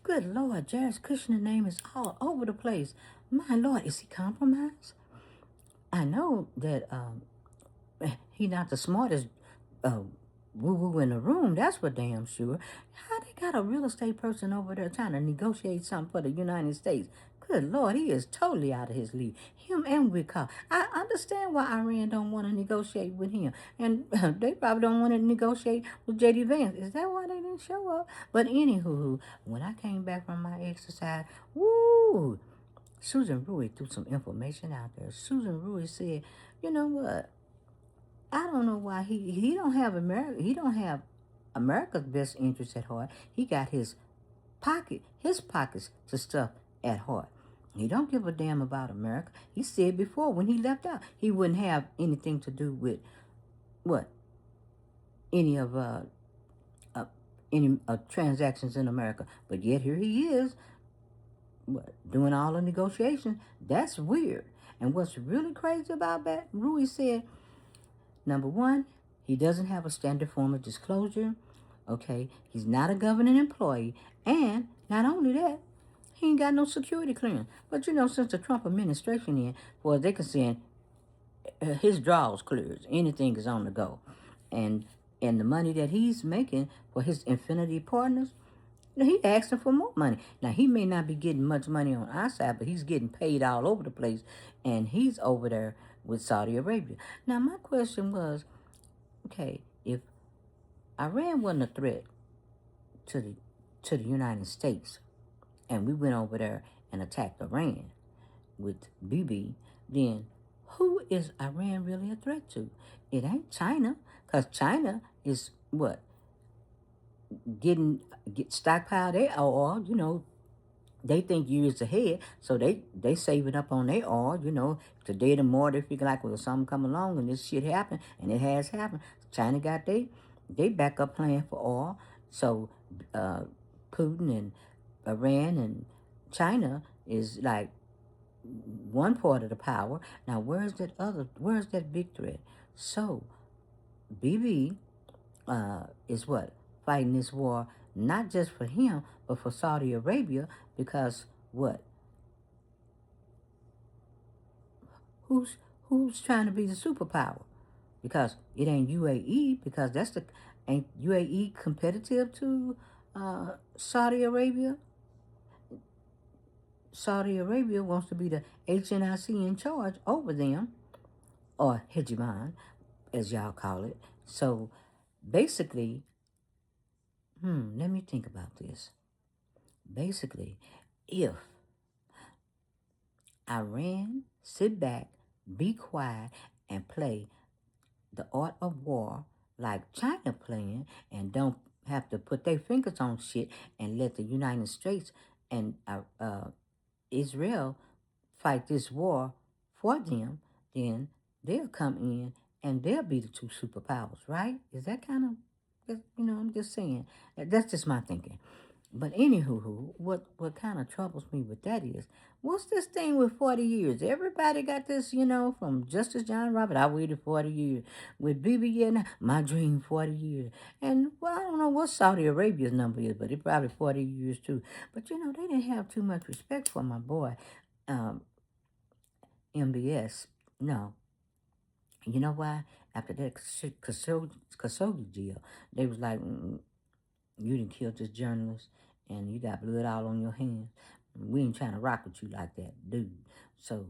Good Lord, Jared Kushner's name is all over the place. My Lord, is he compromised? I know that he not the smartest uh, woo-woo in the room, that's for damn sure. How they got a real estate person over there trying to negotiate something for the United States? Good Lord, he is totally out of his league. Him and Wickoff. I understand why Iran don't want to negotiate with him. And they probably don't want to negotiate with J.D. Vance. Is that why they didn't show up? But anywho, when I came back from my exercise, woo, Susan Rui threw some information out there. Susan Rui said, you know what? I don't know why he don't have America. He don't have America's best interest at heart. He got his pockets to stuff at heart. He don't give a damn about America. He said before when he left out, he wouldn't have anything to do with what any of uh any transactions in America. But yet here he is, what, doing all the negotiations. That's weird. And what's really crazy about that, Rui said, number one, he doesn't have a standard form of disclosure. Okay, he's not a government employee. And not only that, he ain't got no security clearance. But you know, since the Trump administration in, well, they can say his drawers clears. Anything is on the go. And the money that he's making for his Infinity partners, he asking for more money. Now, he may not be getting much money on our side, but he's getting paid all over the place. And he's over there with Saudi Arabia. Now, my question was, okay, if Iran wasn't a threat to the United States, and we went over there and attacked Iran with BB, then who is Iran really a threat to? It ain't China, because China is what? Get stockpiled their oil, you know. They think years ahead, so they save it up on their oil, you know. Today, tomorrow, they figure like, well, something come along and this shit happen, and it has happened. China got they backup plan for oil, so uh, Putin and Iran and China is like one part of the power. Now, where's that big threat? So, BB is what? Fighting this war, not just for him, but for Saudi Arabia, because what? Who's who's trying to be the superpower? Because it ain't UAE, because ain't UAE competitive to Saudi Arabia? Saudi Arabia wants to be the HNIC in charge over them, or hegemon, as y'all call it. So basically, let me think about this. Basically, if Iran sit back, be quiet, and play the art of war like China playing, and don't have to put their fingers on shit and let the United States and Israel fight this war for them, then they'll come in and they'll be the two superpowers, right? Is that kind of, I'm just saying. That's just my thinking. But anywho, what kind of troubles me with that is, what's this thing with 40 years? Everybody got this, from Justice John Robert, I waited 40 years. With BB, yeah, my dream 40 years. And, well, I don't know what Saudi Arabia's number is, but it's probably 40 years too. But, they didn't have too much respect for my boy, um, MBS. No. You know why? After that Khashoggi deal, they was like, you done killed this journalist and you got blood all on your hands. We ain't trying to rock with you like that, dude. So,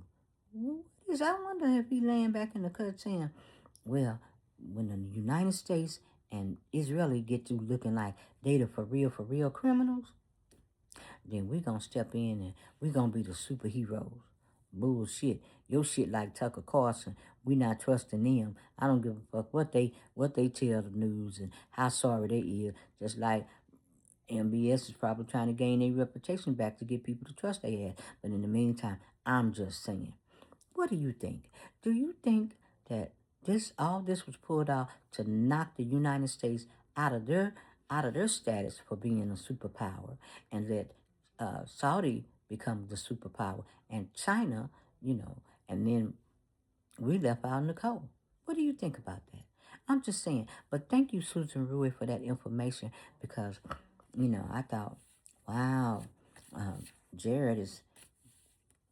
I wonder if he laying back in the cut saying, well, when the United States and Israeli get to looking like they the for real criminals, then we gonna step in and we gonna be the superheroes. Bullshit. Your shit like Tucker Carlson. We not trusting them. I don't give a fuck what they tell the news and how sorry they is. Just like MBS is probably trying to gain their reputation back to get people to trust their ass. But in the meantime, I'm just saying. What do you think? Do you think that all this was pulled out to knock the United States out of their status for being a superpower, and let Saudi become the superpower, and China, and then we left out in the cold? What do you think about that? I'm just saying. But thank you, Susan Rui, for that information, because I thought Wow. Jared is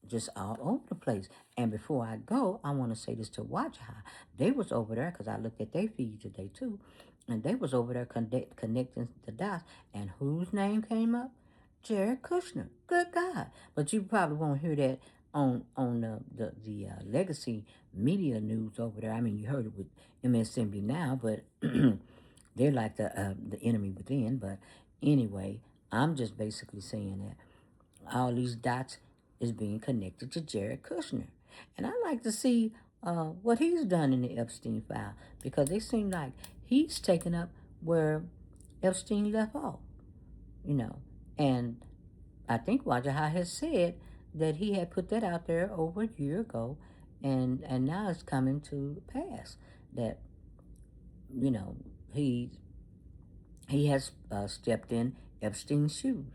just all over the place. And before I go, I want to say this to Watch How. They was over there because I looked at their feed today too, and they was over there connecting the dots. And whose name came up? Jared Kushner. Good God! But you probably won't hear that on the legacy media news over there. I mean, you heard it with MSNBC now, but they're like the enemy within. But anyway, I'm just basically saying that all these dots is being connected to Jared Kushner. And I like to see what he's done in the Epstein file because they seem like he's taken up where Epstein left off, you know. And I think Wajaha has said that he had put that out there over a year ago, and now it's coming to pass that you know he he has stepped in Epstein's shoes.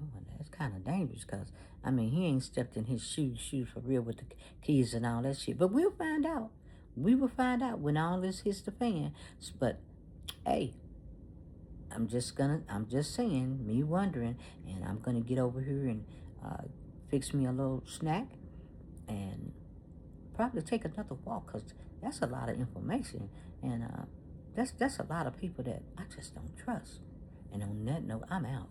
Oh, that's kind of dangerous because, I mean, he ain't stepped in his shoes for real with the keys and all that shit. But we'll find out. We will find out when all this hits the fan. But, hey, I'm just saying, me wondering, and I'm going to get over here and fix me a little snack and probably take another walk because that's a lot of information. And that's a lot of people that I just don't trust. And on that note, I'm out.